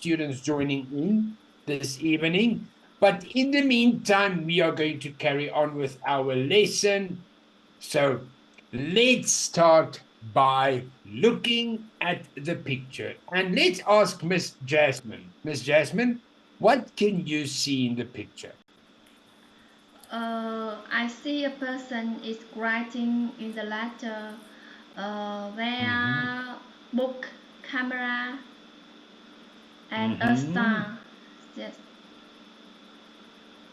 students joining in this evening. But in the meantime, we are going to carry on with our lesson. So let's start by looking at the picture. And let's ask Miss Jasmine. Miss Jasmine, what can you see in the picture? I see a person is writing in the letter Mm-hmm. where book, camera, and a Mm-hmm. star. Yes.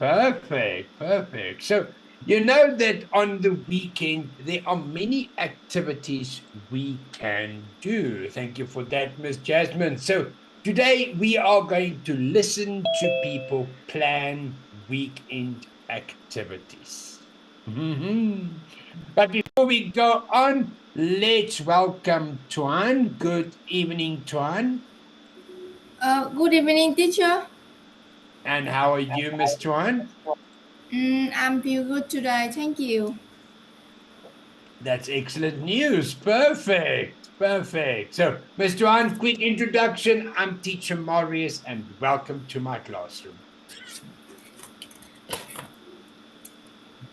Perfect, perfect. So, you know that on the weekend, there are many activities we can do. Thank you for that, Miss Jasmine. So, today we are going to listen to people plan weekend activities. Mhm. But before we go on, let's welcome Tuan. Good evening, Tuan. Good evening, teacher. And how are you, Miss Tuan? I'm feel good today. Thank you. That's excellent news. Perfect. Perfect. So, Mr. Juan, quick introduction. I'm Teacher Marius, and welcome to my classroom.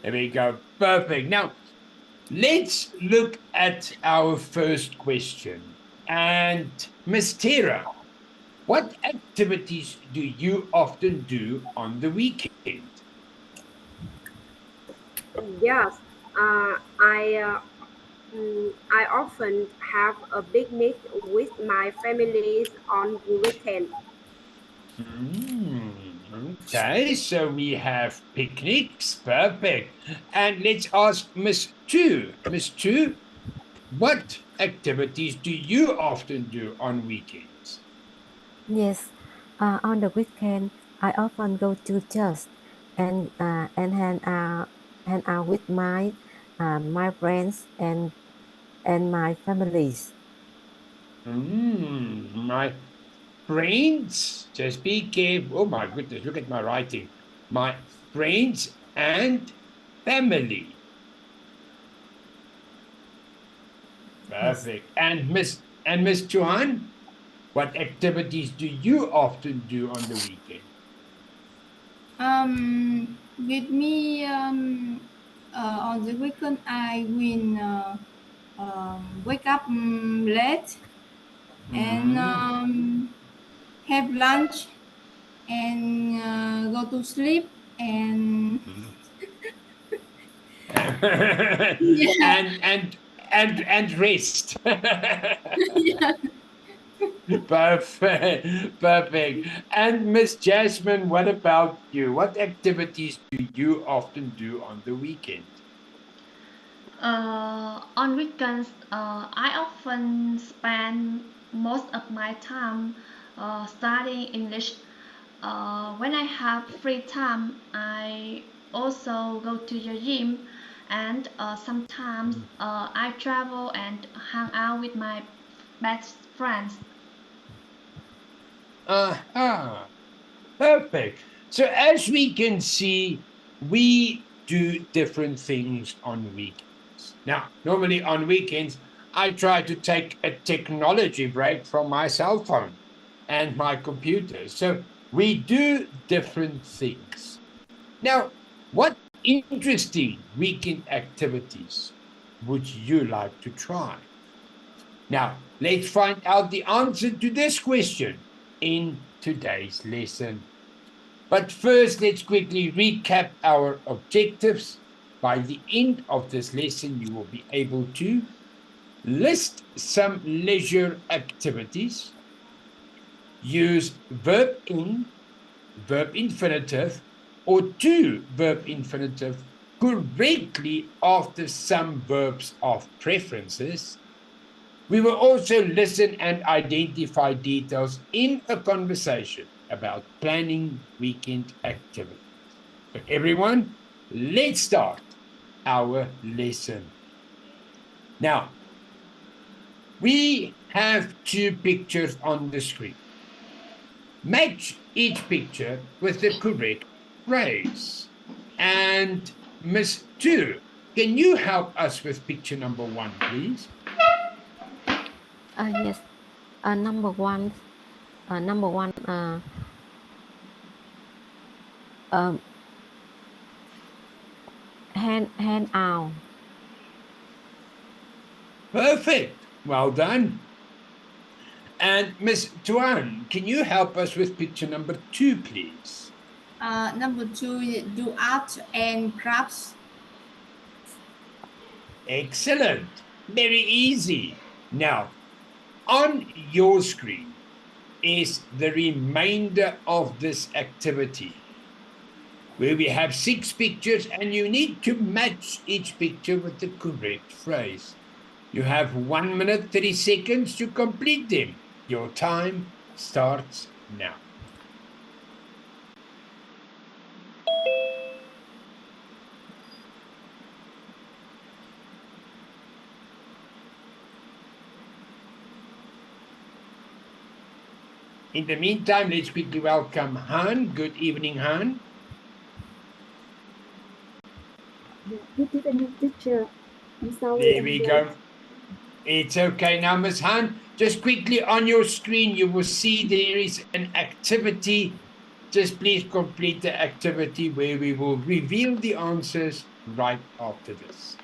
There we go. Perfect. Now, let's look at our first question. And, Miss Tara, what activities do you often do on the weekend? Yes, I often have a picnic with my families on the weekend. Okay, so we have picnics. Perfect. And let's ask Miss Chu. Miss Chu, what activities do you often do on weekends? Yes, on the weekend, I often go to church and hang out with my friends and my families. My friends, just be careful. Oh my goodness, look at my writing. My friends and family. Yes. Perfect. And Miss Chuan, what activities do you often do on the weekend? With me on the weekend, I will wake up late and Mm. have lunch and go to sleep and yeah, and rest. yeah. Perfect, perfect. And Miss Jasmine, what about you? What activities do you often do on the weekend? On weekends, I often spend most of my time studying English. When I have free time, I also go to the gym, and sometimes I travel and hang out with my best friends. Uh-huh. Perfect. So as we can see, we do different things on weekends. Now, normally on weekends, I try to take a technology break from my cell phone and my computer. So we do different things. Now, what interesting weekend activities would you like to try? Now, let's find out the answer to this question in today's lesson. But first, let's quickly recap our objectives. By the end of this lesson, you will be able to list some leisure activities, use verb in, verb infinitive, or to verb infinitive correctly after some verbs of preferences. We will also listen and identify details in a conversation about planning weekend activities. So, everyone, let's start our lesson. Now, we have two pictures on the screen. Match each picture with the correct phrase. And Miss Two, can you help us with picture number one, please? Yes. Number one, Number one, hand out. Perfect. Well done. And Miss Tuan, can you help us with picture number 2, please? Number 2, do art and crafts. Excellent. Very easy. Now, on your screen is the remainder of this activity, where we have 6 pictures and you need to match each picture with the correct phrase. You have 1 minute 30 seconds to complete them. Your time starts now. In the meantime, let's quickly welcome Han. Good evening, Han. Good evening, teacher. I'm sorry. There we go. It's okay. Now, Miss Han, just quickly on your screen, you will see there is an activity. Just please complete the activity where we will reveal the answers right after this.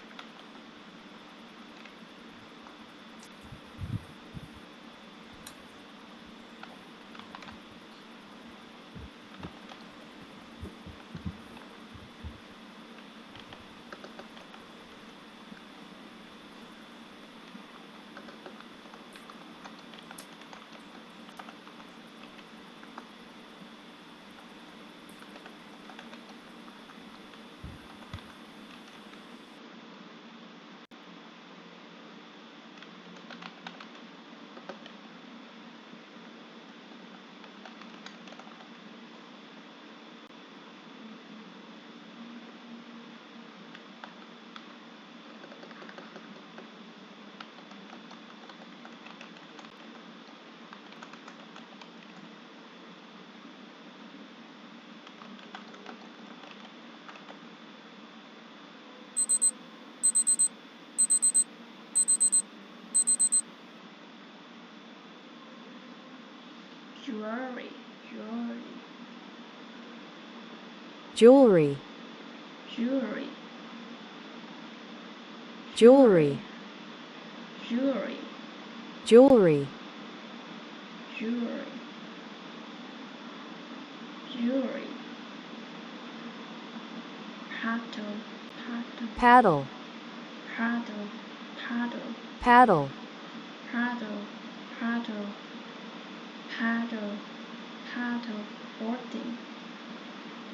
Jewelry, Jewelry. jewelry, Jewelry. jewelry, Jewelry. jewelry, jewelry. Paddle, Paddle. paddle, paddle, Paddle. paddle, paddle, paddle, paddle, boarding.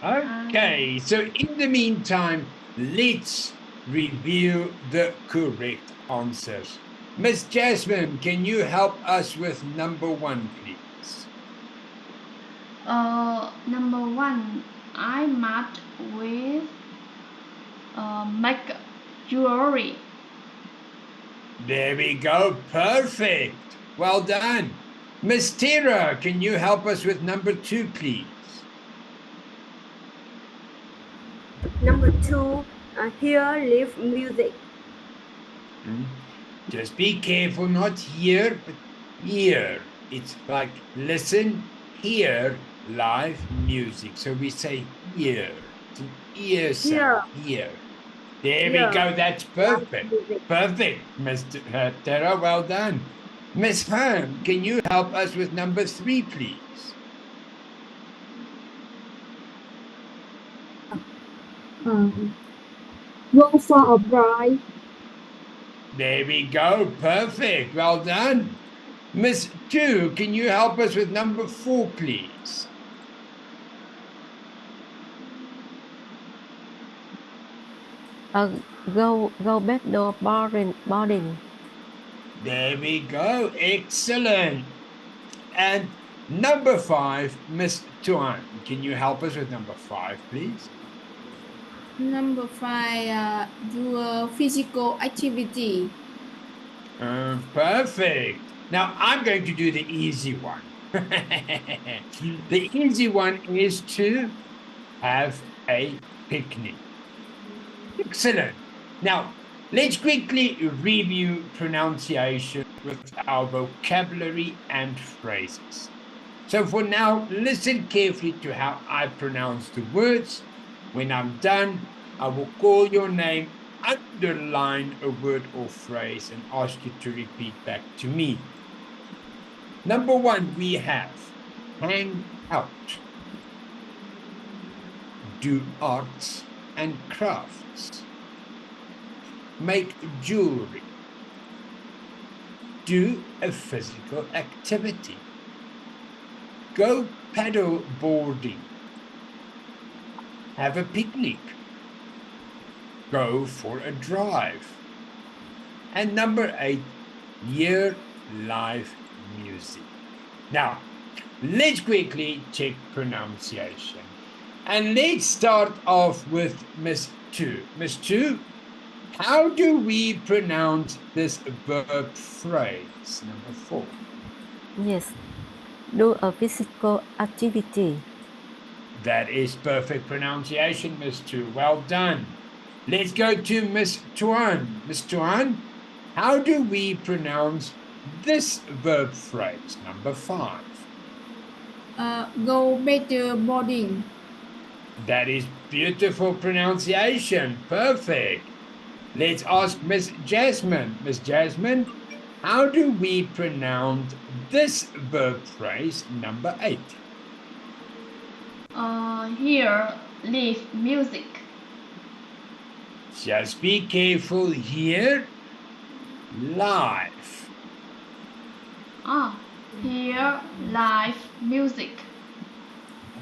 Okay, so in the meantime, let's review the correct answers. Miss Jasmine, can you help us with number 1, please? Number 1, I match with make jewelry. There we go. Perfect. Well done. Miss Tara, can you help us with number 2, please? Number 2, hear live music. Just be careful, not here, but here. It's like listen, hear live music. So we say hear. It's an ear sound. Hear. There we go. That's perfect. Perfect, Miss Tara. Well done. Miss Han, can you help us with number 3, please? Go for a ride. There we go. Perfect. Well done. Miss 2, can you help us with number 4, please? Go back door boarding. There we go. Excellent. And number 5, Miss Tuan, can you help us with number 5, please? Number 5, do a physical activity. Perfect. Now I'm going to do the easy one. The easy one is to have a picnic. Excellent. Now, let's quickly review pronunciation with our vocabulary and phrases. So for now, listen carefully to how I pronounce the words. When I'm done, I will call your name, underline a word or phrase, and ask you to repeat back to me. Number 1, we have hang out, do arts and crafts, make jewelry, do a physical activity, go paddle boarding, have a picnic, go for a drive. And number 8, hear live music. Now, let's quickly check pronunciation. And let's start off with Miss Tu. Miss Tu, how do we pronounce this verb phrase, number 4? Yes. Do a physical activity. That is perfect pronunciation, Miss Tu. Well done. Let's go to Miss Tuan. Miss Tuan, how do we pronounce this verb phrase, number 5? Go better boarding. That is beautiful pronunciation. Perfect. Let's ask Miss Jasmine. Miss Jasmine, how do we pronounce this verb phrase, number 8? Hear live music. Just be careful here. Live. Hear live music.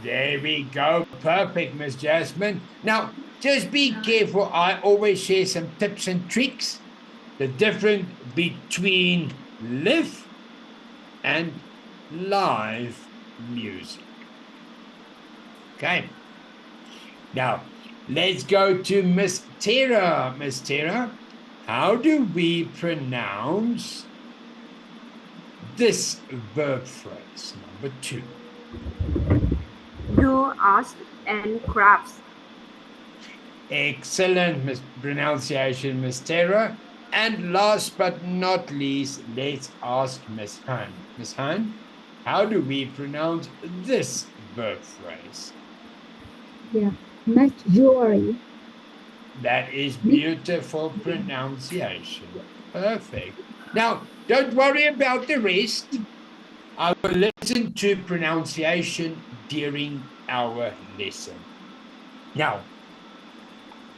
There we go. Perfect, Miss Jasmine. Now, just be careful. I always share some tips and tricks. The difference between live and live music. Okay. Now, let's go to Miss Tara. Miss Tara, how do we pronounce this verb phrase, number 2? Do arts and crafts. Excellent pronunciation, Miss Tara. And last but not least, let's ask Miss Han. Miss Han, how do we pronounce this verb phrase? Yeah. Make jewelry. That is beautiful pronunciation. Perfect. Now, don't worry about the rest. I will listen to pronunciation during our lesson. Now,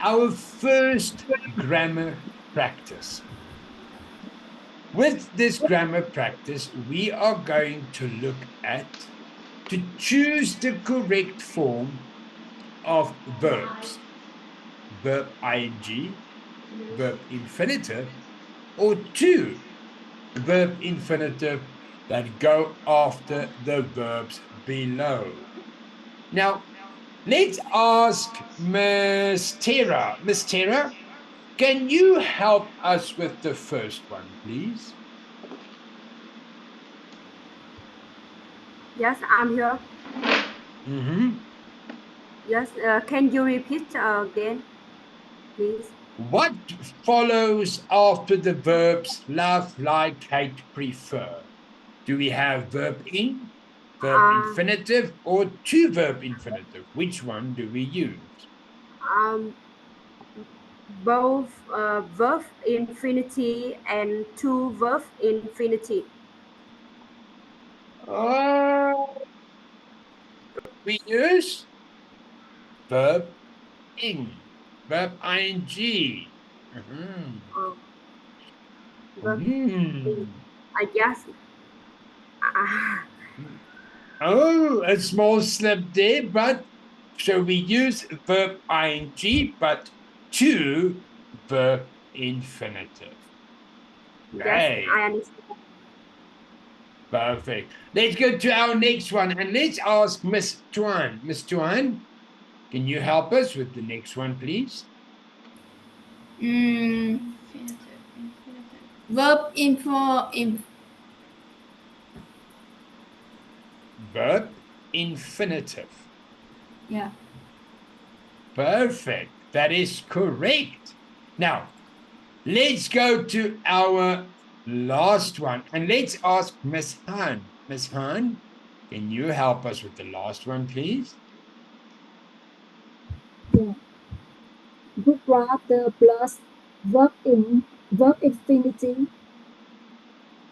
our first grammar practice. With this grammar practice, we are going to look at to choose the correct form of verbs. Verb ing, verb infinitive, or 2 verb infinitive that go after the verbs below. Now, let's ask Miss Tara. Miss Tara, can you help us with the first one, please? Yes, I'm here. Mm-hmm. Yes, can you repeat again, please? What follows after the verbs love, like, hate, prefer? Do we have verb in, verb infinitive, or 2 verb infinitive? Which one do we use? Both verb infinity and 2 verb infinity. We use verb in, verb ing. Verb I just Oh, a small slip there, but so we use verb ing, but 2 verb infinitive. Okay. Yes, I understand. Perfect. Let's go to our next one and let's ask Miss Tuan. Miss Tuan, can you help us with the next one, please? Verb Verb infinitive. Yeah. Perfect. That is correct. Now, let's go to our last one and let's ask Miss Han. Miss Han, Can you help us with the last one, please? Yeah. Would rather plus verb infinity.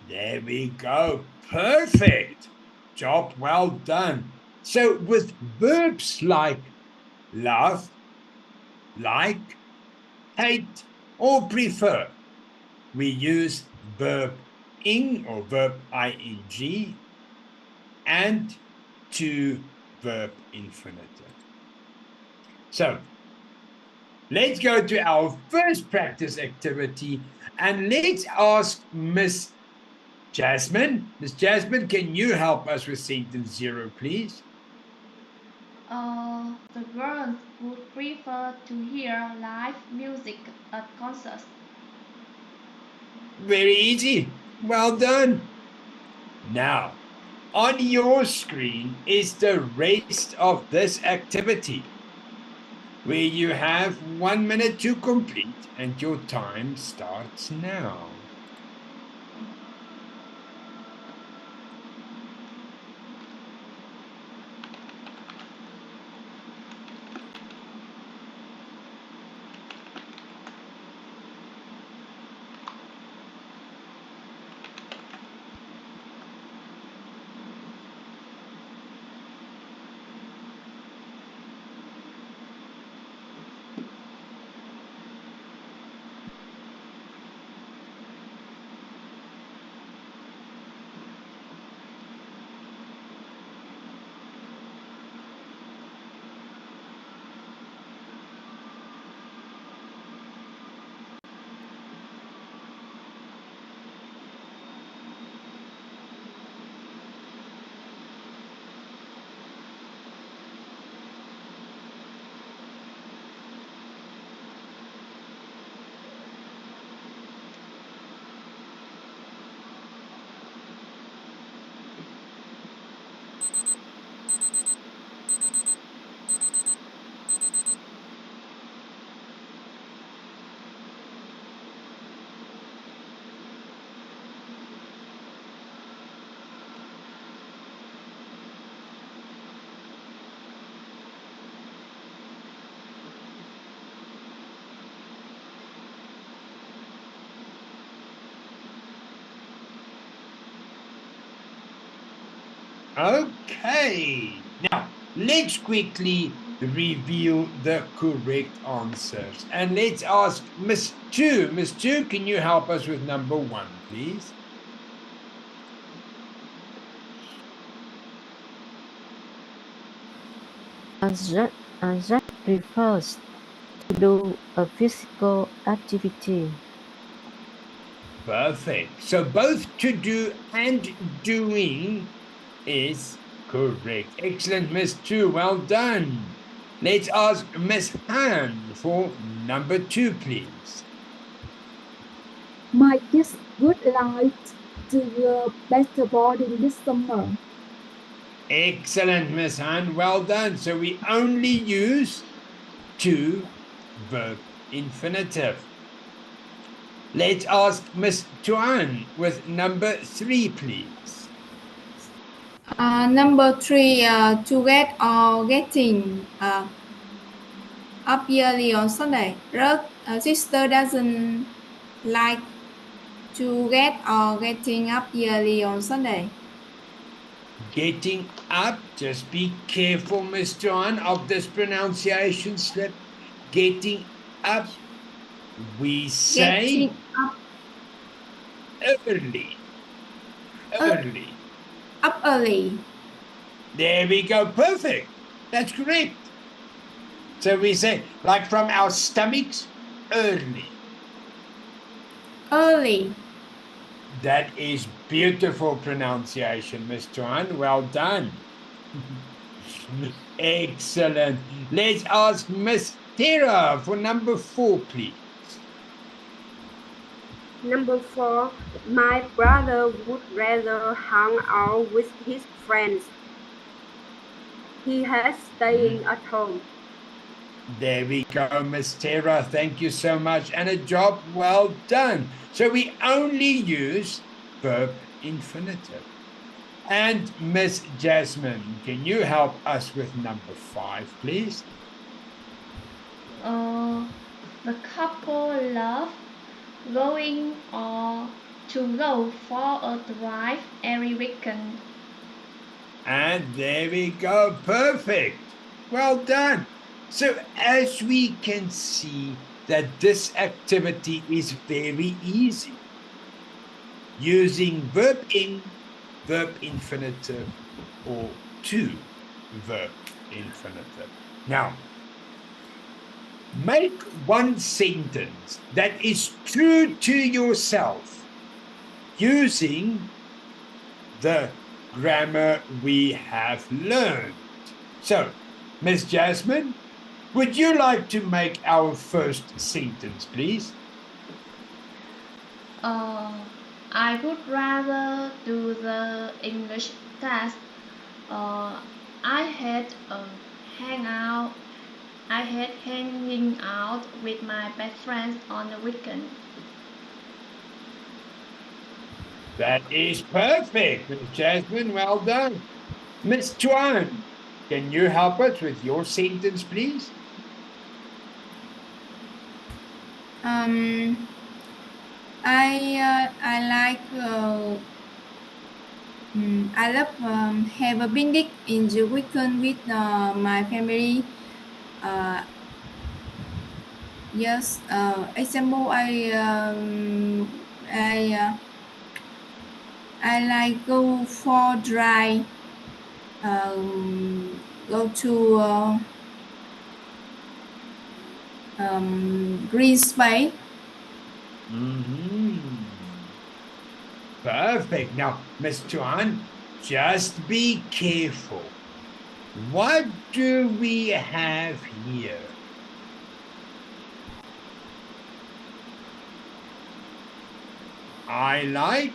There we go. Perfect. Job well done. So with verbs like love, like, hate, or prefer, we use verb ing or verb ing and to verb infinitive. So let's go to our first practice activity and let's ask Miss Jasmine. Miss Jasmine, can you help us with sentence 0, please? The girls would prefer to hear live music at concerts. Very easy. Well done. Now, on your screen is the rest of this activity, where you have 1 minute to complete and your time starts now. Okay, now let's quickly review the correct answers. And let's ask Miss Chu. Miss Chu, can you help us with number 1, please? That refers to do a physical activity. Perfect. So both to do and doing is correct. Excellent, Miss Chu. Well done. Let's ask Miss Han for number 2, please. My kids would like to go better boarding this summer. Excellent, Miss Han. Well done. So we only use to verb infinitive. Let's ask Miss Tuan with number 3, please. Number 3, to get or getting up early on Sunday. Sister doesn't like to get or getting up early on Sunday. Getting up, just be careful, Miss Tuan, of this pronunciation slip. Getting up, we say Getting up early. Early. up early. There we go. Perfect. That's correct. So we say, like from our stomachs, early. Early. That is beautiful pronunciation, Miss Joanne. Well done. Excellent. Let's ask Miss Tara for number 4, please. Number 4, my brother would rather hang out with his friends. He has staying at home. There we go, Miss Tara. Thank you so much. And a job well done. So we only use verb infinitive. And Miss Jasmine, can you help us with number 5, please? The couple love going or to go for a drive every weekend. And there we go. Perfect. Well done. So as we can see that this activity is very easy. Using verb in, verb infinitive, or to verb infinitive. Now, make one sentence that is true to yourself using the grammar we have learned. So, Miss Jasmine, would you like to make our first sentence, please? I would rather do the English test. I hate hanging out with my best friends on the weekend. That is perfect, Miss Jasmine. Well done. Miss Chuan, can you help us with your sentence, please? I love have a picnic in the weekend with my family. Yes. Example, I like go for drive. Go to green space. Perfect. Now, Miss Chuan, just be careful. What do we have here? I like.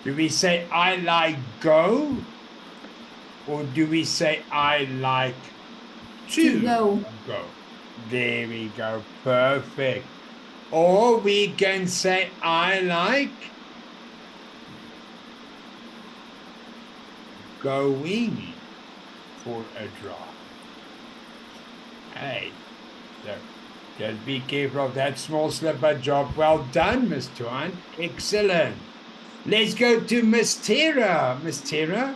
Do we say I like go? Or do we say I like to go? There we go. Perfect. Or we can say I like going for a drive. Hey, so just be careful of that small slipper job. Well done, Miss Tuan. Excellent. Let's go to Miss Tara. Miss Tara?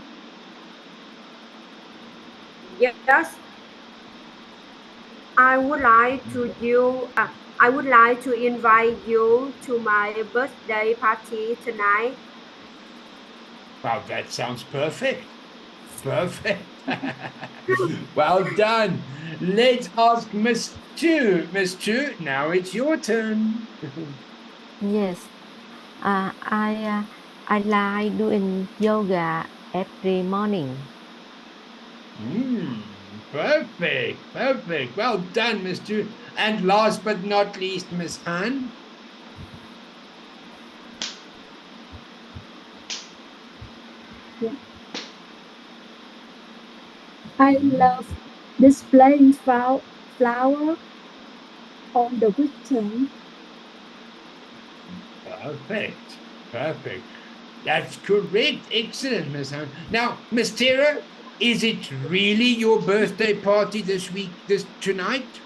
Yes. I would like to invite you to my birthday party tonight. Wow, that sounds perfect. Perfect. Well done. Let's ask Miss Chu. Miss Chu, now it's your turn. Yes. I like doing yoga every morning. Perfect. Perfect. Well done, Miss Chu. And last but not least, Miss Han. I love displaying flower on the weekend. Perfect. Perfect. That's correct. Excellent, Miss Han. Now, Miss Tara, is it really your birthday party tonight?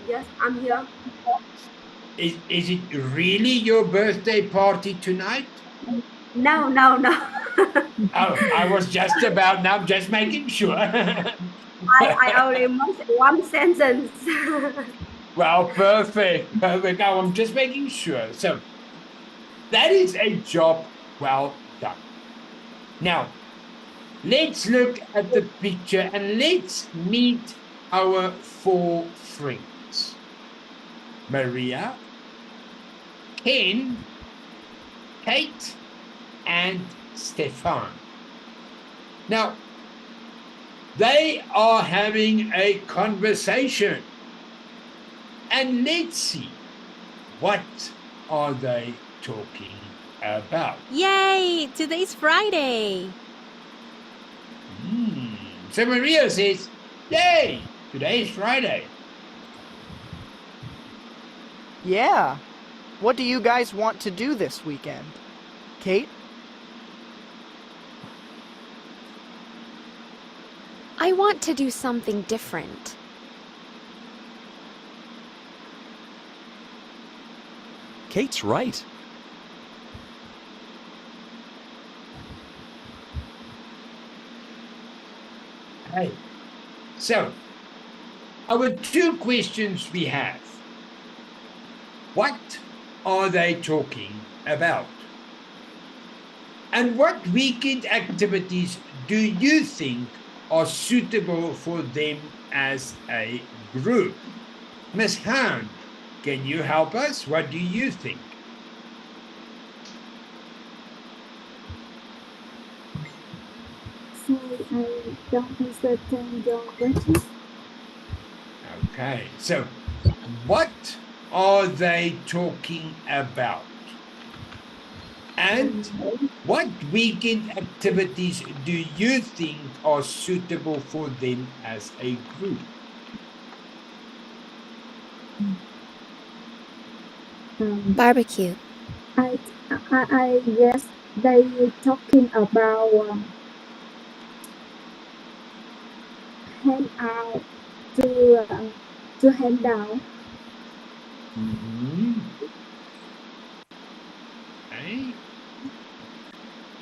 Yes, I'm here. Is it really your birthday party tonight? No. Oh, I was just about now, just making sure. I only missed one sentence. Well, perfect. Perfect. Now I'm just making sure. So that is a job well done. Now, let's look at the picture and let's meet our 4 friends. Maria, Ken, Kate, and Stefan. Now, they are having a conversation. And let's see, what are they talking about? Yay! Today's Friday. So Maria says, Yay! Today is Friday. Yeah. What do you guys want to do this weekend? Kate? I want to do something different. Kate's right. Hey. So, our two questions we have. What are they talking about? And what weekend activities do you think are suitable for them as a group? Miss Han, can you help us? What do you think? Sorry, I don't understand your question. Okay, so what are they talking about? And what weekend activities do you think are suitable for them as a group? Barbecue. I guess they talking about hand out to hand down. Okay.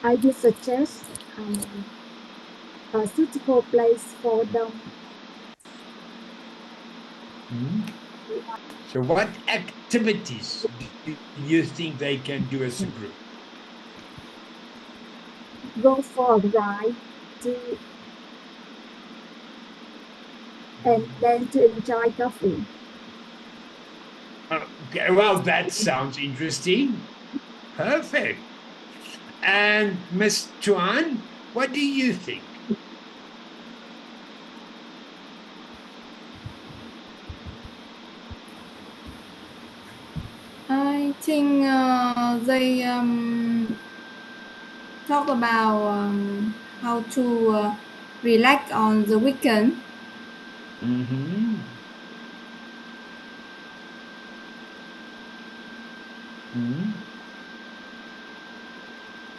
I do suggest a suitable place for them. So what activities do you think they can do as a group? Go for a ride and then to enjoy coffee. Okay, well, that sounds interesting. Perfect. And Miss Tuan, what do you think? I think they talk about how to relax on the weekend.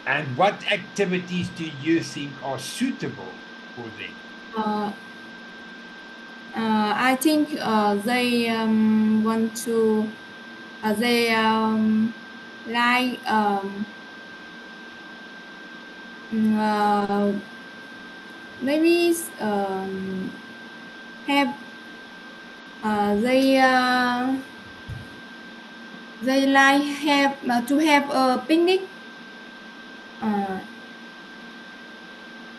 And what activities do you think are suitable for them? I think they want to they like maybe have they like have to have a picnic.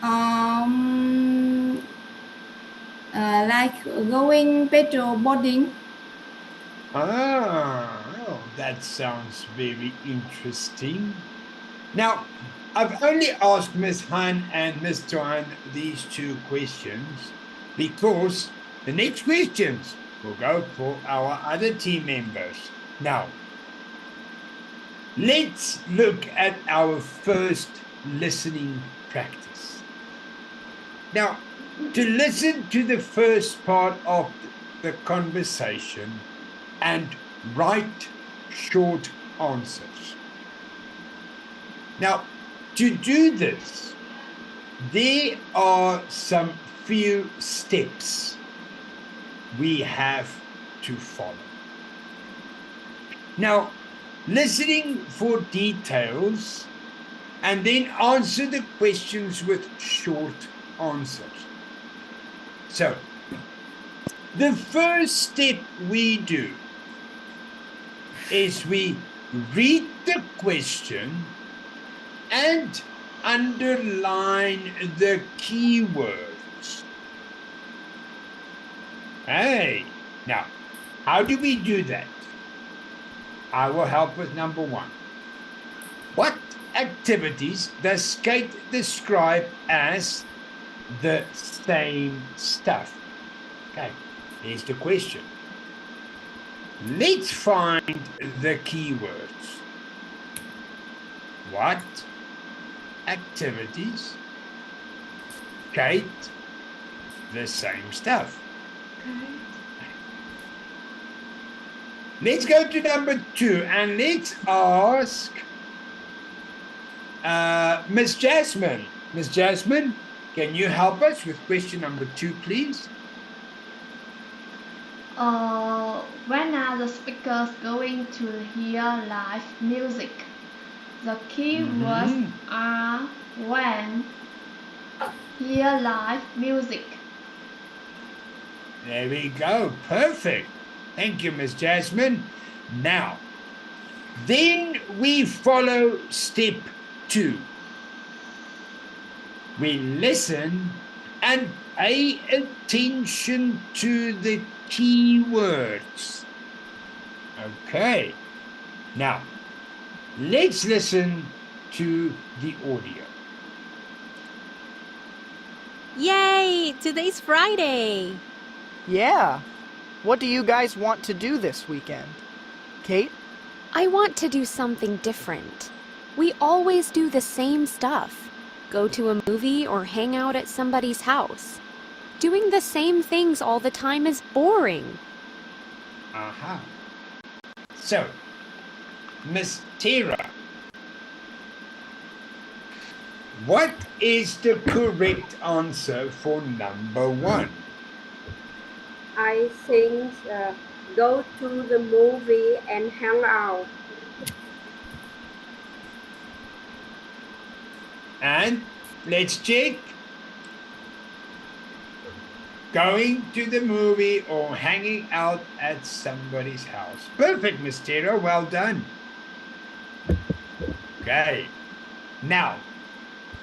Um, like going petrol boarding. Oh, that sounds very interesting. Now, I've only asked Miss Han and Miss Tuan these two questions because the next questions will go for our other team members. Now, let's look at our first listening practice. Now, to listen to the first part of the conversation and write short answers. Now, to do this, there are some few steps we have to follow. Now, listening for details and then answer the questions with short answers. So, the first step we do is we read the question and underline the keywords. Hey, now, how do we do that? I will help with number one. What activities does Kate describe as the same stuff? Okay, here's the question. Let's find the keywords. What activities Kate the same stuff. Okay. Let's go to number 2 and let's ask Miss Jasmine. Miss Jasmine, can you help us with question number 2, please? When are the speakers going to hear live music? The key words are when, hear live music. There we go. Perfect. Thank you, Miss Jasmine. Now, then we follow step 2. We listen and pay attention to the key words. Okay. Now, let's listen to the audio. Yay! Today's Friday! Yeah. What do you guys want to do this weekend? Kate? I want to do something different. We always do the same stuff. Go to a movie or hang out at somebody's house. Doing the same things all the time is boring. Aha. So, Miss Tara, what is the correct answer for number 1? I think go to the movie and hang out. And let's check. Going to the movie or hanging out at somebody's house. Perfect, Miss Tara. Well done. Okay. Now,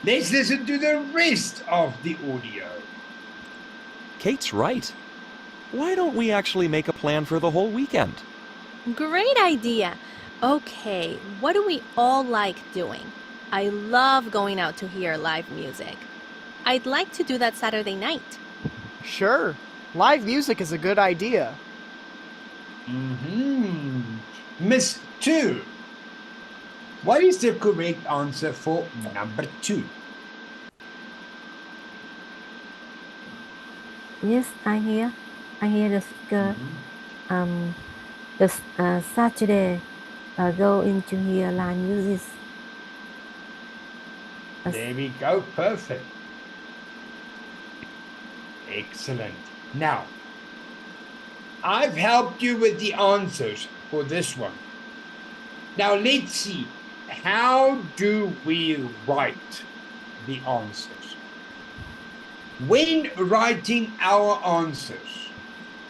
let's listen to the rest of the audio. Kate's right. Why don't we actually make a plan for the whole weekend? Great idea! Okay, what do we all like doing? I love going out to hear live music. I'd like to do that Saturday night. Sure. Live music is a good idea. Miss 2, what is the correct answer for number 2? Yes, I hear the speaker. Saturday go into hear live music. There we go. Perfect. Excellent. Now, I've helped you with the answers for this one. Now, let's see. How do we write the answers? When writing our answers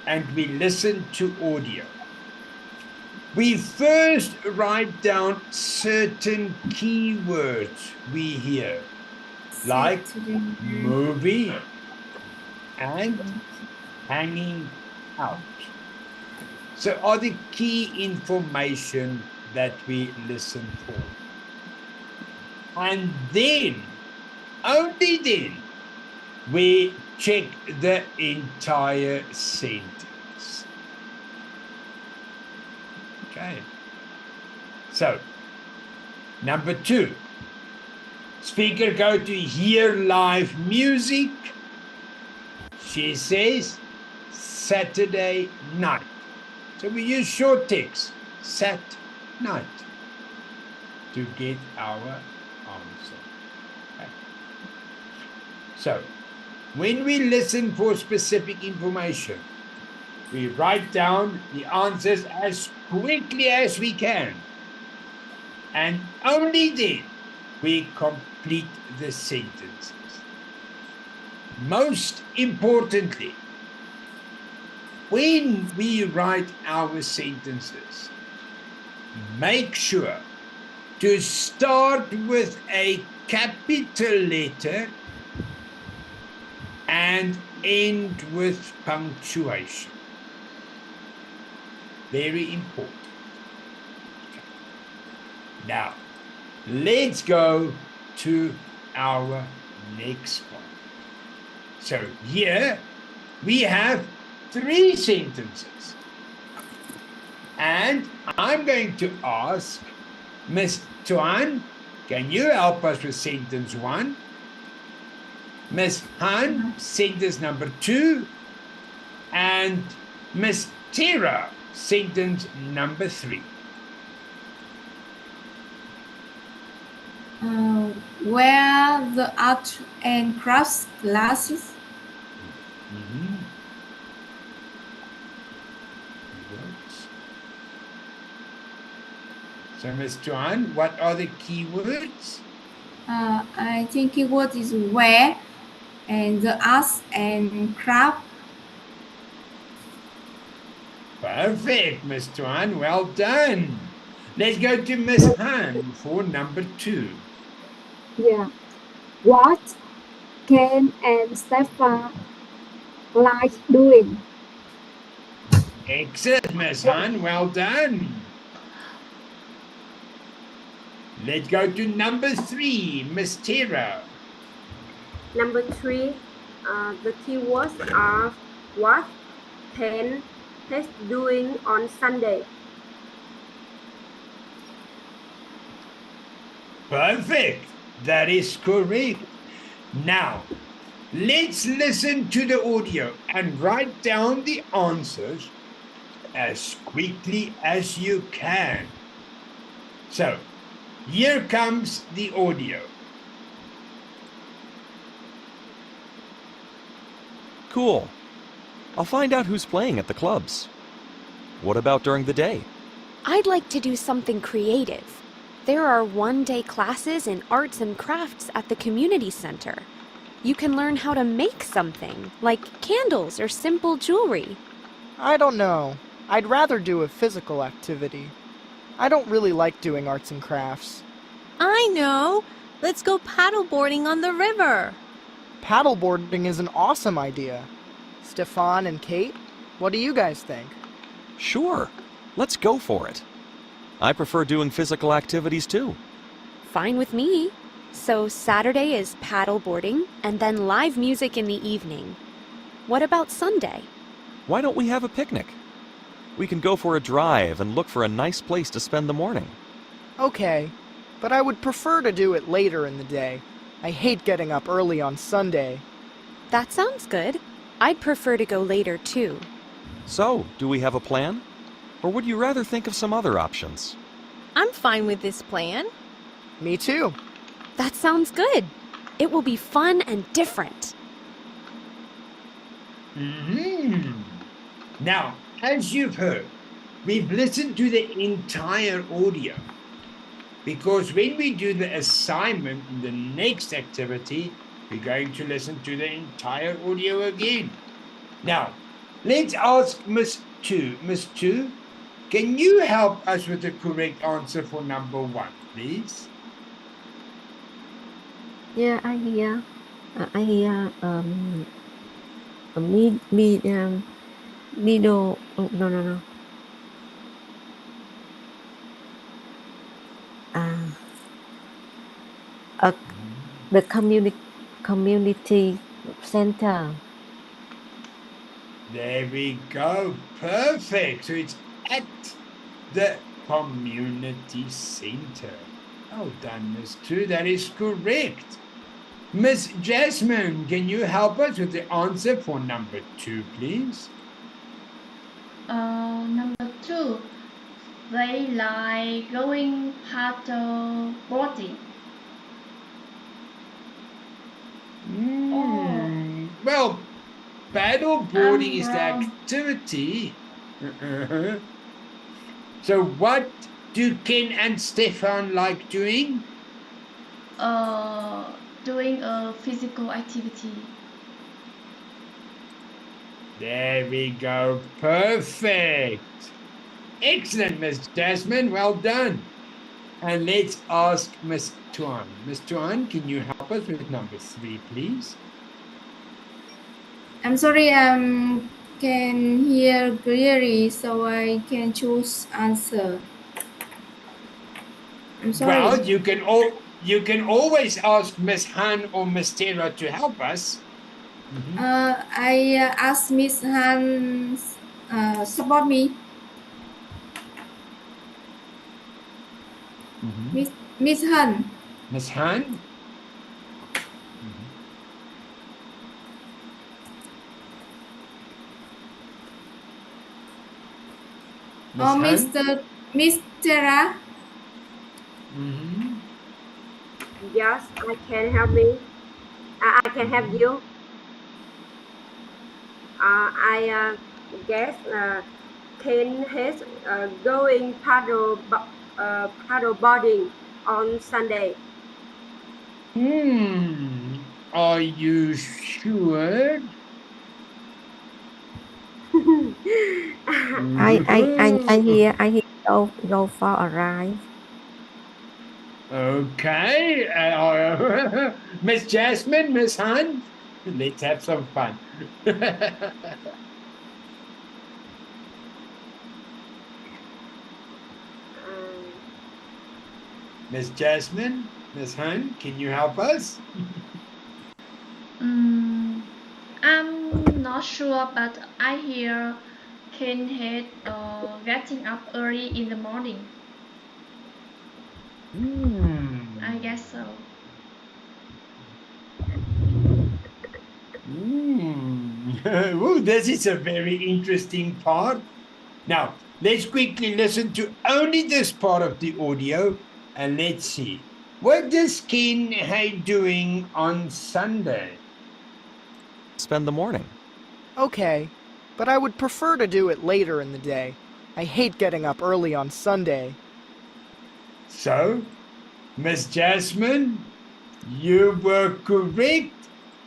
and we listen to audio, we first write down certain keywords we hear, like movie and hanging out. So are the key information that we listen for. And then, only then, we check the entire sentence. Okay. So, number 2, speaker go to hear live music. She says Saturday night. So we use short text, Sat night, to get our answer. Okay. So, when we listen for specific information, we write down the answers as quickly as we can. And only then we complete the sentences. Most importantly, when we write our sentences, make sure to start with a capital letter and end with punctuation. Very important. Now, let's go to our next one. So here we have 3 sentences. And I'm going to ask Miss Tuan, can you help us with sentence 1? Miss Han, sentence number 2. And Miss Tara, sentence number 3. Where the art and crafts classes? Keywords. So, Miss Tuan, what are the keywords? I think keyword is where and the arts and craft. Perfect, Miss Tuan. Well done. Let's go to Miss Han for number 2. Yeah. What Ken and Stefan like doing? Excellent, Miss Han. Well done. Let's go to number 3, Miss Tara. Number 3, the keywords are what Ken is doing on Sunday. Perfect. That is correct. Now, let's listen to the audio and write down the answers as quickly as you can. So, here comes the audio. Cool. I'll find out who's playing at the clubs. What about during the day? I'd like to do something creative. There are one-day classes in arts and crafts at the community center. You can learn how to make something, like candles or simple jewelry. I don't know. I'd rather do a physical activity. I don't really like doing arts and crafts. I know! Let's go paddleboarding on the river! Paddleboarding is an awesome idea. Stefan and Kate, what do you guys think? Sure. Let's go for it. I prefer doing physical activities too. Fine with me. So Saturday is paddleboarding and then live music in the evening. What about Sunday? Why don't we have a picnic? We can go for a drive and look for a nice place to spend the morning. Okay, but I would prefer to do it later in the day. I hate getting up early on Sunday. That sounds good. I'd prefer to go later too. So, do we have a plan? Or would you rather think of some other options? I'm fine with this plan. Me too. That sounds good. It will be fun and different. Now, as you've heard, we've listened to the entire audio. Because when we do the assignment in the next activity, we're going to listen to the entire audio again. Now, let's ask Miss 2. Miss 2, can you help us with the correct answer for number 1, please? Yeah, I hear. Middle. Oh, no. The community center. There we go. Perfect. So it's at the community center. Well done, Miss 2. That is correct. Miss Jasmine, can you help us with the answer for number 2, please? Number 2, they like going paddleboarding. Well, paddleboarding is the wrong. activity. So what do Ken and Stefan like doing? Doing a physical activity. There we go. Perfect. Excellent, Miss Jasmine. Well done. And let's ask Miss Tuan. Miss Tuan, can you help us with number 3, please? I'm sorry, can hear clearly, so I can choose answer. I'm sorry. Well, you can always ask Miss Han or Miss Tara to help us. I asked Miss Han support me. Mm-hmm. Miss Han. Miss Han? Miss Han? Miss Tara. Mhm. Yes, I can help me. I can help you. I guess Ken is going paddle boarding on Sunday. Are you sure? I hear go for a ride. Okay. Miss Jasmine, Miss Han, let's have some fun. Miss Jasmine, Miss Han, can you help us? I'm not sure, but I hear Ken hate getting up early in the morning. I guess so. Oh, this is a very interesting part. Now, let's quickly listen to only this part of the audio and let's see. What is Ken Hay doing on Sunday? Spend the morning. Okay, but I would prefer to do it later in the day. I hate getting up early on Sunday. So, Miss Jasmine, you were correct.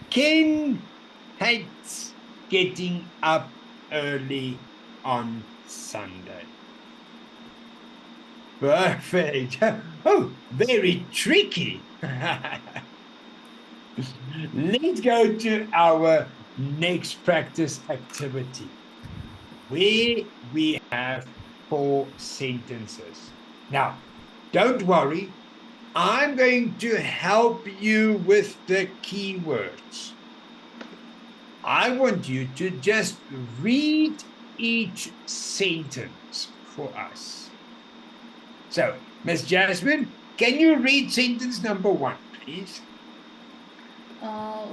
Ken hates getting up early on Sunday. Perfect. Oh, very tricky. Let's go to our next practice activity, where we have 4 sentences. Now, don't worry, I'm going to help you with the keywords. I want you to just read each sentence for us. So, Miss Jasmine, can you read sentence number 1, please?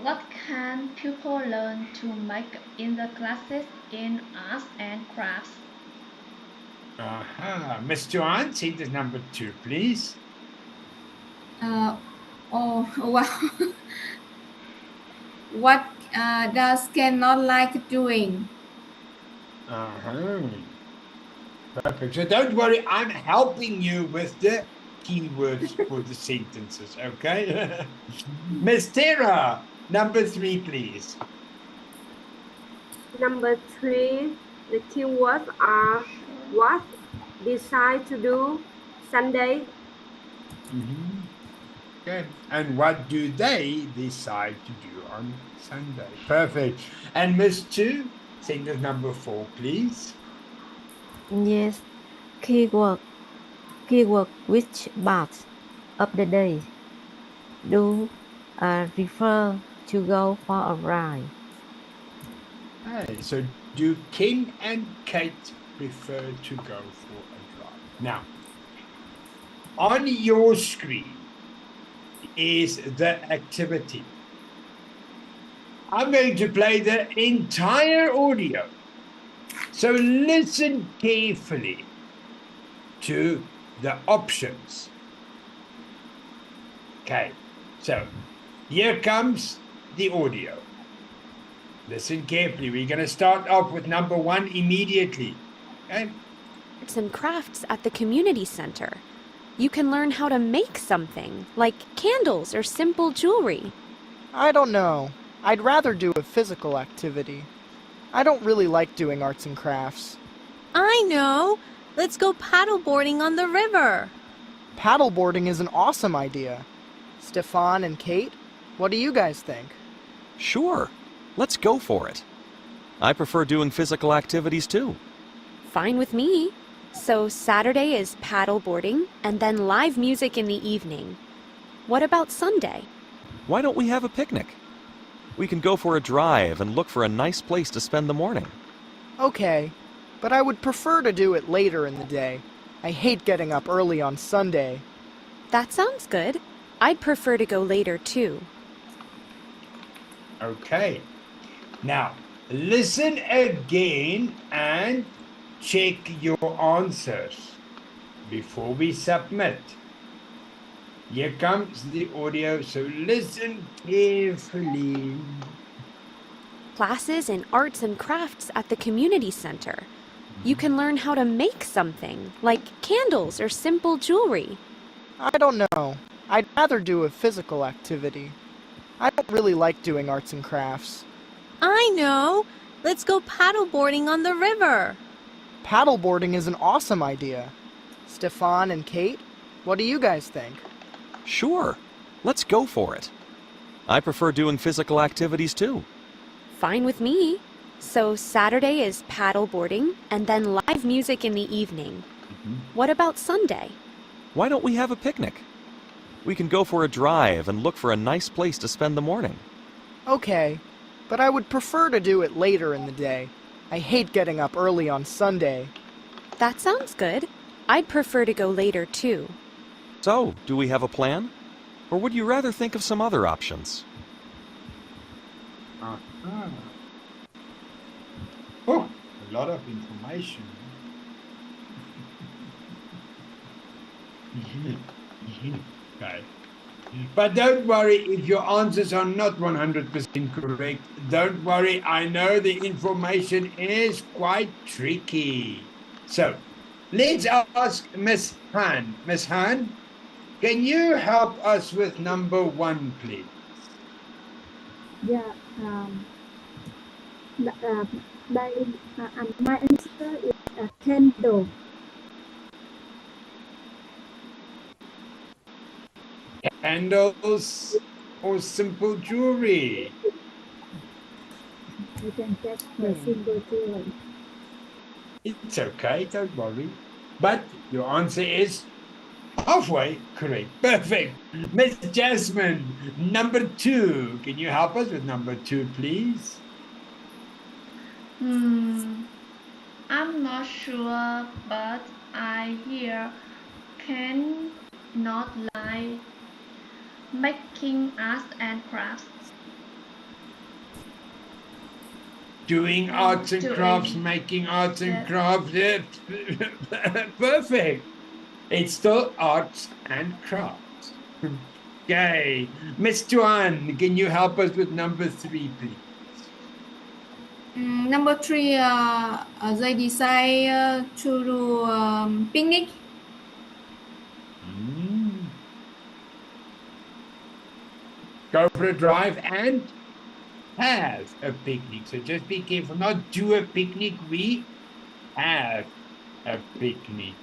What can people learn to make in the classes in arts and crafts? Miss Joanne, sentence number 2, please. Oh, wow. What does Ken not like doing? Perfect. So don't worry, I'm helping you with the keywords for the sentences, okay? Miss Tara, number 3, please. Number 3, the keywords are what decide to do Sunday. Good. And what do they decide to do on Sunday? Perfect. And Miss 2, sentence number 4, please. Yes, keyword which part of the day do refer to go for a ride? Hey, so do Ken and Kate prefer to go for a drive? Now, on your screen is the activity. I'm going to play the entire audio. So listen carefully to the options. Okay, so here comes the audio. Listen carefully. We're going to start off with number 1 immediately. Okay? Arts and crafts at the community center. You can learn how to make something, like candles or simple jewelry. I don't know. I'd rather do a physical activity. I don't really like doing arts and crafts. I know. Let's go paddleboarding on the river. Paddleboarding is an awesome idea. Stefan and Kate, what do you guys think? Sure. Let's go for it. I prefer doing physical activities too. Fine with me. So Saturday is paddleboarding and then live music in the evening. What about Sunday? Why don't we have a picnic? We can go for a drive and look for a nice place to spend the morning. Okay, but I would prefer to do it later in the day. I hate getting up early on Sunday. That sounds good. I'd prefer to go later too. Okay. Now, listen again and check your answers before we submit. Here comes the audio, so listen carefully. Classes in arts and crafts at the community center. You can learn how to make something, like candles or simple jewelry. I don't know. I'd rather do a physical activity. I don't really like doing arts and crafts. I know. Let's go paddleboarding on the river. Paddleboarding is an awesome idea. Stefan and Kate, what do you guys think? Sure. Let's go for it. I prefer doing physical activities too. Fine with me. So Saturday is paddleboarding and then live music in the evening. What about Sunday? Why don't we have a picnic? We can go for a drive and look for a nice place to spend the morning. Okay, but I would prefer to do it later in the day. I hate getting up early on Sunday. That sounds good. I'd prefer to go later too. So, do we have a plan? Or would you rather think of some other options? Oh, a lot of information. Okay. But don't worry if your answers are not 100% correct. Don't worry, I know the information is quite tricky. So, let's ask Miss Han. Miss Han, can you help us with number 1, please? Yeah. My answer is a candle. Candles or simple jewelry? You can get the simple jewelry. It's okay, don't worry. But your answer is halfway correct. Perfect. Miss Jasmine, number 2. Can you help us with number 2, please? I'm not sure, but I hear can not like making arts and crafts. Doing arts and crafts, making arts and crafts. Yeah. Perfect. It's still arts and crafts. Okay. Miss Tuan, can you help us with number 3, please? Number 3, they decide to do picnic. Go for a drive and have a picnic. So just be careful, not do a picnic, we have a picnic.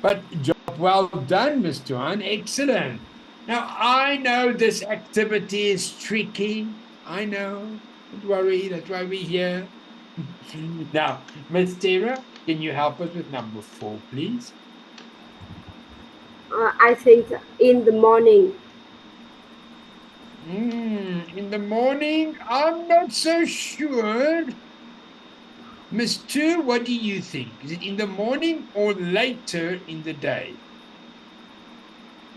But job well done, Miss Tuan, excellent. Now, I know this activity is tricky, I know, don't worry, that's why we're here. Now, Miss Tara, can you help us with number 4, please? I think in the morning. In the morning, I'm not so sure. Miss 2, what do you think? Is it in the morning or later in the day?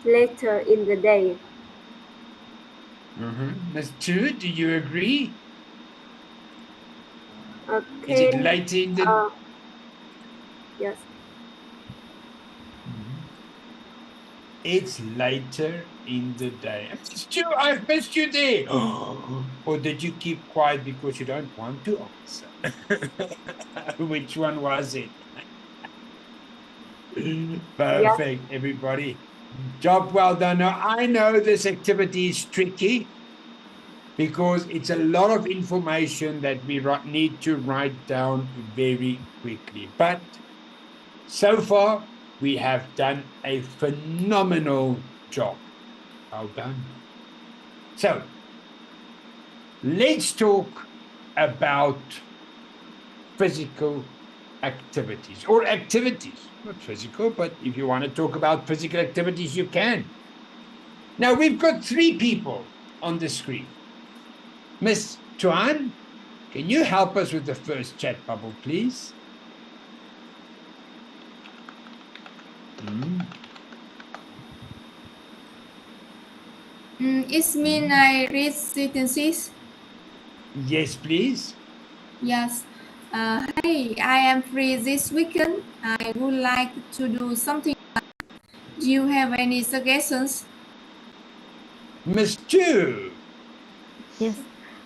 Later in the day. Miss 2, do you agree? Okay. Is it later in the... Yes. It's later in the day. Stu, I've missed you there. Or did you keep quiet because you don't want to answer? Which one was it? Perfect, everybody. Job well done. Now, I know this activity is tricky because it's a lot of information that we need to write down very quickly. But so far, we have done a phenomenal job. Well done. So, let's talk about physical activities, or activities, not physical, but if you want to talk about physical activities, you can. Now, we've got 3 people on the screen. Miss Tuan, can you help us with the first chat bubble, please? It means I read sentences. Yes, please. Yes. Hey, I am free this weekend. I would like to do something. Do you have any suggestions? Miss Chu. Yes,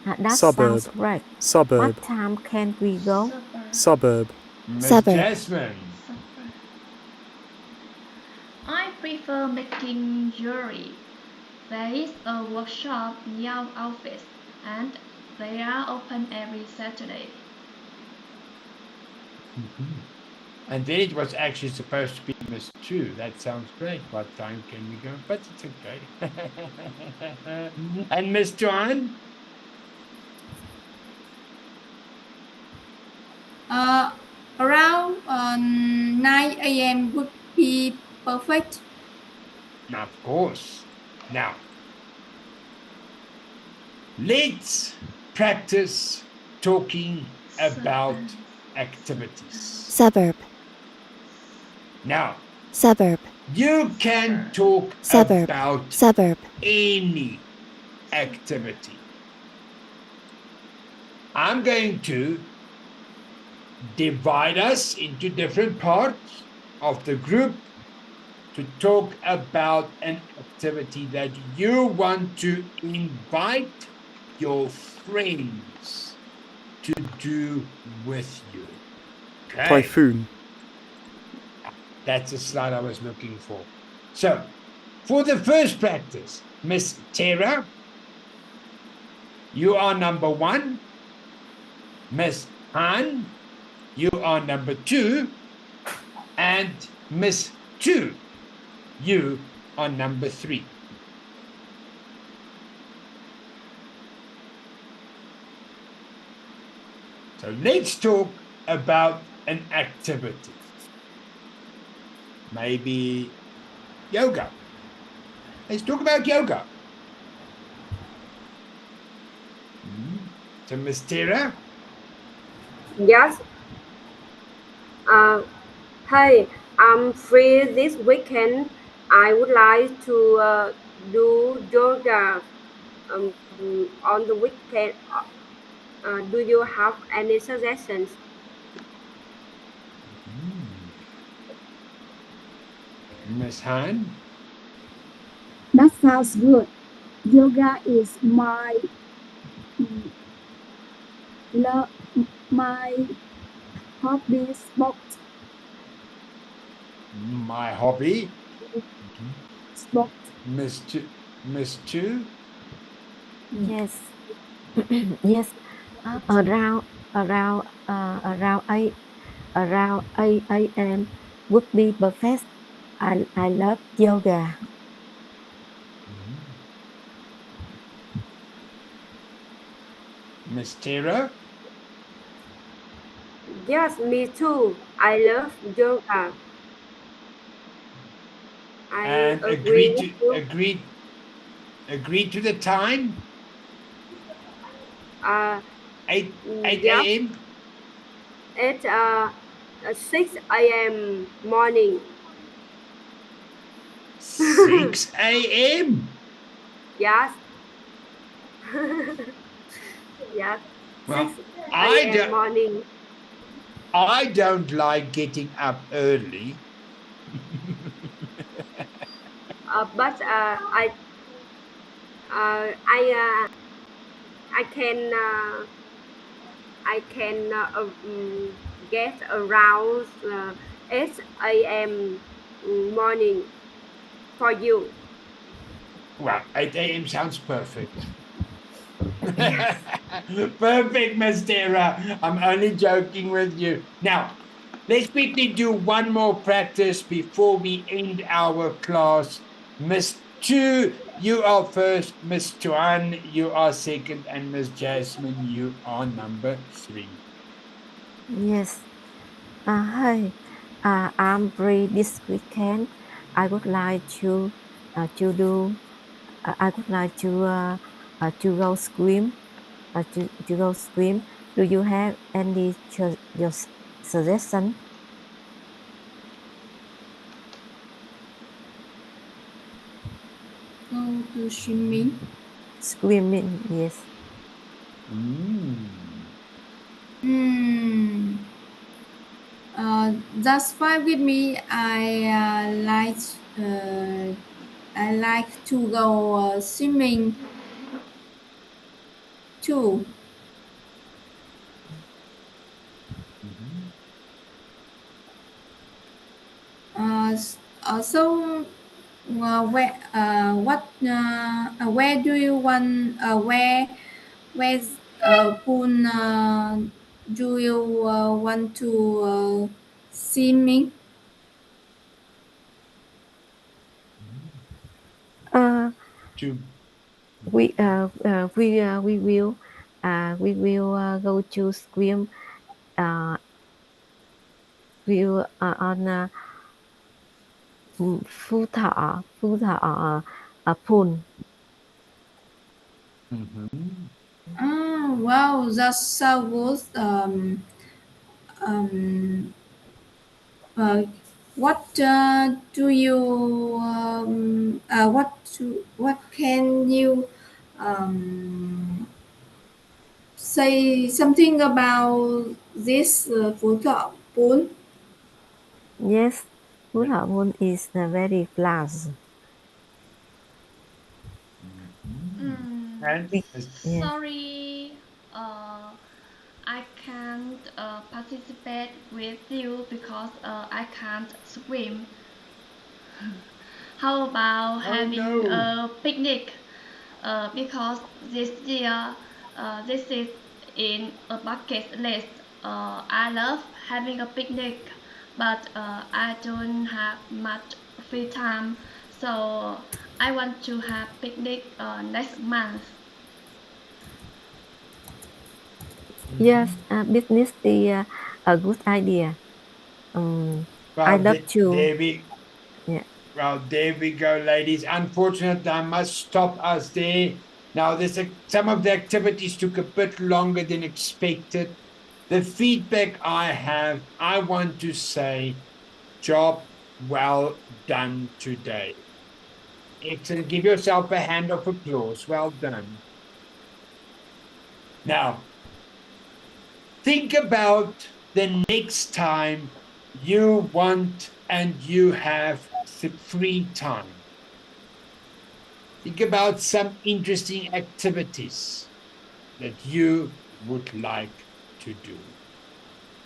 that Suburb. sounds right. Suburb. What time can we go? Suburb. Miss Suburb. Jasmine. I prefer making jewelry. There is a workshop near our office, and they are open every Saturday. And then it was actually supposed to be Miss Chu. That sounds great. What time can we go? But it's okay. And Miss Joanne? Around 9 a.m. would be perfect. Of course. Now, let's practice talking about activities. Suburb. Now, Suburb. you can talk Suburb. about Suburb. any activity. I'm going to divide us into different parts of the group to talk about an activity that you want to invite your friends to do with you. Okay? Typhoon. That's the slide I was looking for. So, for the first practice, Miss Tara, you are number 1. Miss Han, you are number 2. And Miss Chu, you are number 3. So let's talk about an activity. Maybe yoga. Let's talk about yoga. So Miss Tara? Yes. Hey, I'm free this weekend. I would like to do yoga on the weekend. Do you have any suggestions? Miss Han? That sounds good. Yoga is my hobby sport. My hobby? Sport. Miss Chu? Yes. Yes. Around 8 a.m. would be perfect. I love yoga. Miss Tara? Yes, me too. I love yoga. I And agree with you. agree to the time? 8 Yeah. a.m. At 6 a.m. morning. 6 a.m. Yes. Yes. Well, 6 I a.m. morning. don't like getting up early. But I can get around 8 a.m. morning for you. Well, 8 a.m. sounds perfect. Perfect, Miss Tara. I'm only joking with you. Now, let's quickly do one more practice before we end our class. Miss Chu, you are first. Miss Chuan, you are second. And Miss Jasmine, you are number 3. Yes. Hey, I'm free this weekend. I would like to do. I would like to go swim. To go swim. Do you have any your suggestion? Go to swimming. Swimming, yes. That's fine with me. I like to go swimming too. So where do you want where's pool do you want to swimming? Uh, To we will go to swim on Phú Thọ pool. Oh wow, that's so good. Um, what do you what can you say something about this Phú Thọ pool? Yes, Phú Thọ pool is very flat. and Yes. Sorry, I can't participate with you because I can't swim. How about having no. a picnic? Because this year, this is in a bucket list. I love having a picnic, but I don't have much free time, so I want to have picnic next month. Yes, business is a good idea. I Well, love to. yeah. Well, there we go, ladies. Unfortunately, I must stop us there. Now, some of the activities took a bit longer than expected. The feedback I have, I want to say, job well done today. Excellent. Give yourself a hand of applause. Well done. Now, think about the next time you want and you have free time. Think about some interesting activities that you would like to do.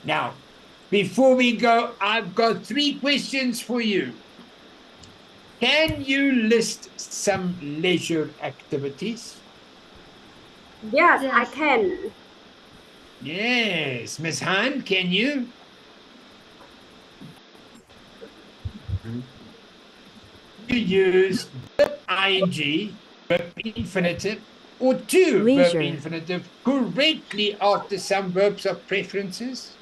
Now, before we go, I've got 3 questions for you. Can you list some leisure activities? Yes, I can. Yes. Ms. Han, can you? You use verb ing, verb infinitive, or to Leisure. verb infinitive correctly after some verbs of preferences?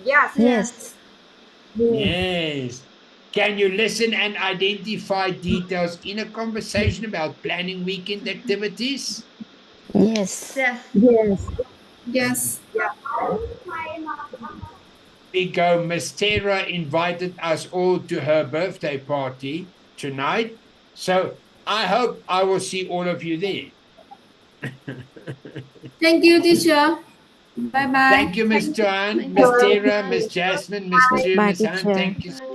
Yes. Yes. Can you listen and identify details in a conversation about planning weekend activities? Yes. Yes. Yes. Yes. We go. Miss Tara invited us all to her birthday party tonight. So I hope I will see all of you there. Thank you, teacher. Bye bye. Thank you, Miss Joanne, Miss Tara, Miss Jasmine, Miss Chu, Bye, Miss Han. teacher. Thank you.